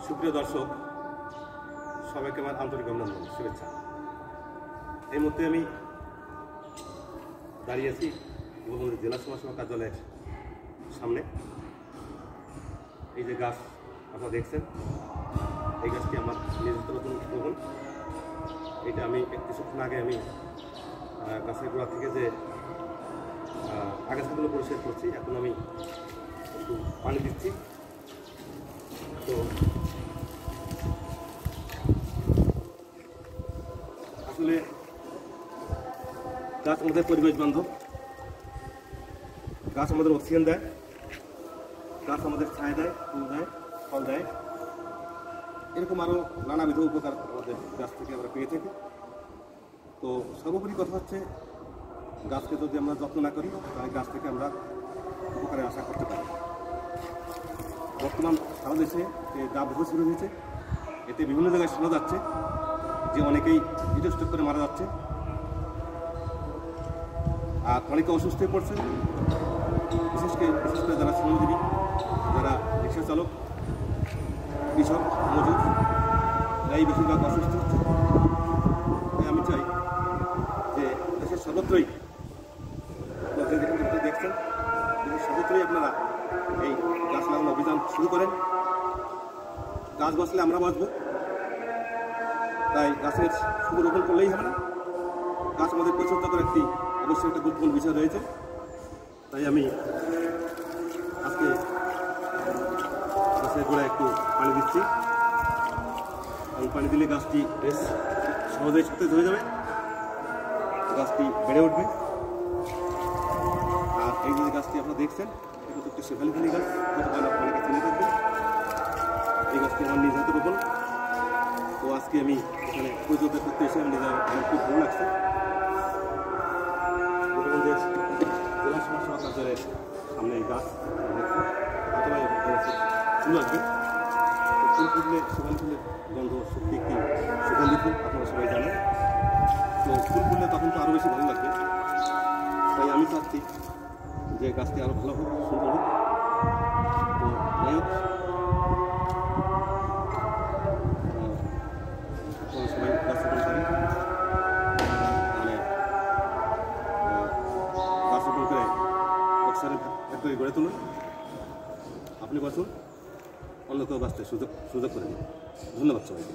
সুপ্রিয় দর্শক, সবাইকে আমার আন্তরিক অভিনন্দন, শুভেচ্ছা। এই মুহূর্তে আমি দাঁড়িয়ে আছি গোপালগঞ্জ জেলা সমাজসেবা কার্যালয়ের সামনে। এই যে গাছ আপনারা দেখছেন, এই গাছটি আমার নিযুক্ত নতুন রোপণ। এটা আমি কিছুক্ষণ আগে আমি গাছের গোড়া থেকে যে আগাছাগুলো পরিষ্কার করছি, এখন আমি একটু পানি দিচ্ছি। তো আসলে গাছ আমাদের পরিবেশ বান্ধব, গাছ আমাদের অক্সিজেন দেয়, গাছ আমাদের ছায়া দেয়, ফুল দেয়, ফল দেয়, এরকম আরও নানাবিধ উপকার আমাদের গাছ থেকে আমরা পেয়ে থাকি। তো সর্বোপরি কথা হচ্ছে, গাছকে যদি আমরা যত্ন না করি তাহলে গাছ থেকে আমরা উপকারের আশা করতে পারি। বর্তমান সারা দেশে যে দাবদাহ শুরু হয়েছে, এতে বিভিন্ন জায়গায় শোনা যাচ্ছে যে অনেকেই হিটস্ট্রোক করে মারা যাচ্ছে, আর অনেকে অসুস্থ হয়ে পড়ছে। বিশেষ করে যারা শ্রমজীবী, যারা রিক্সা চালক, কৃষক, মজুর, এরাই বেশিরভাগ অসুস্থ হচ্ছে। তাই আমি চাই যে দেশের সর্বত্রই দেখছেন, দেশের সর্বত্রই আপনারা এই গাছ লাগানো অভিযান শুরু করেন। গাছ বাঁচলে আমরা বাঁচব, তাই গাছের শুধু রোপণ করলেই হবে না, গাছ আমাদের পরিচর্যা করার অবশ্যই একটা গুরুত্বপূর্ণ বিষয় রয়েছে। তাই আমি আজকে গাছের গোড়ায় একটু পানি দিচ্ছি। এই পানি দিলে গাছটি বেশ সহজেই সতেজ হয়ে যাবে, গাছটি বেড়ে উঠবে। আর এই যে গাছটি আপনারা দেখছেন, এটা তো একটি শেফালিখালি গাছ, অনেকে চিনে থাকবেন। এই গাছটি আমার নিজ হাতে রোপণ। তো আজকে আমি এখানে পরিচর্যা করতে এসে আমার খুব ভালো লাগছে। গোপালগঞ্জের জেলা সমাজসেবা কার্যালয়ের সামনে এই গাছ ফুল আসবে। ফুল ফুটলে শেফালি ফুলের গন্ধ সত্যি একটি সুগন্ধি ফুল, আপনারা সবাই জানেন। তো ফুল ফুললে তখন তো আরও বেশি ভালো লাগবে। তাই আমি চাচ্ছি যে গাছটি আরও ভালো হোক, সুন্দর হোক। তো যাই হোক, সবাই গাছ রোপণ করেন, মানে গাছ রোপণ করে অক্সিজেন ফ্যাক্টরি গড়ে তুলুন। আপনি বাঁচুন, অন্য কেউ বাঁচতে সুযোগ করে দিন। ধন্যবাদ সবাইকে।